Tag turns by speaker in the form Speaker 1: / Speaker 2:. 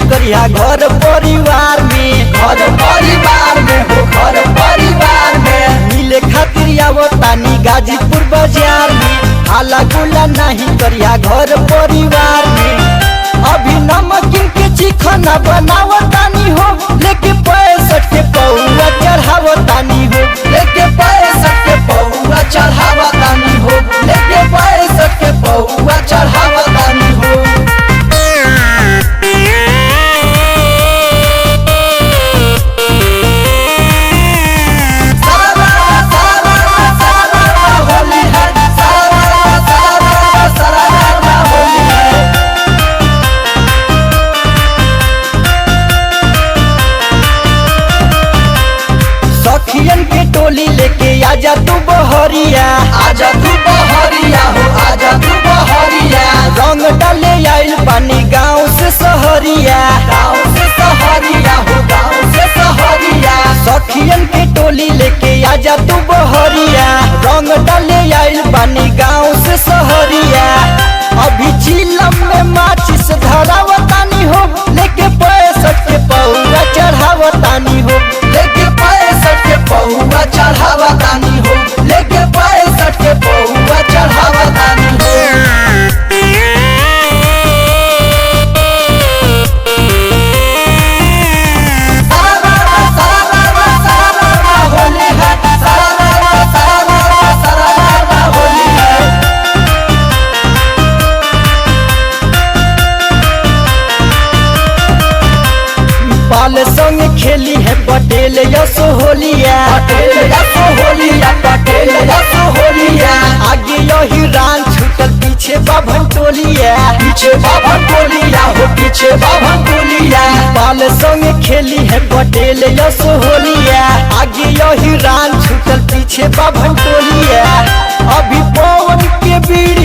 Speaker 1: करिया घर परिवार में,
Speaker 2: घर परिवार में हो, घर परिवार में
Speaker 1: मिले खातिर आवतानी गाजीपुर बाजार में। हाला गुला नहीं करिया घर परिवार में। अभी नमकीन के चिकना बनावतानी हो, लेके 65 के पौआ चढ़ावतानी हो,
Speaker 2: लेके 65 के पौआ चढ़ावतानी हो, लेके 65 के पौआ चढ़ावतानी हो।
Speaker 1: सखियन के टोली लेके आजा तू बहरिया,
Speaker 2: आजा तू बहरिया हो, आजा तू बहरिया।
Speaker 1: रंग डाले आइल पानी गाँव से सहरिया,
Speaker 2: गाँव से सहरिया हो, गाँव से सहरिया।
Speaker 1: सखियन के टोली लेके आजा तू बहरिया, रंग डाले आइल पानी गाँव से सहरिया। अभी चिलम में माचिस धरावतानी हो, लेके 65 के पौआ चढ़ावतानी हो,
Speaker 2: लेके 65 के पौआ चढ़ावतानी हो, लेके 65 के पौआ चढ़ावतानी हो।
Speaker 1: पाल संग खेली है पटेल यसो होलिया,
Speaker 2: पटेल यसो होलिया, पटेल यसो होलिया।
Speaker 1: आगे यही रान छूटल पीछे बाभन टोलिया,
Speaker 2: पीछे बाभन टोलिया हो, पीछे बाभन टोलिया।
Speaker 1: पाल संग खेली है पटेल यसो होलिया, आगे यही रान छूटल पीछे बाभन टोलिया। अभी पवन के बीड़ी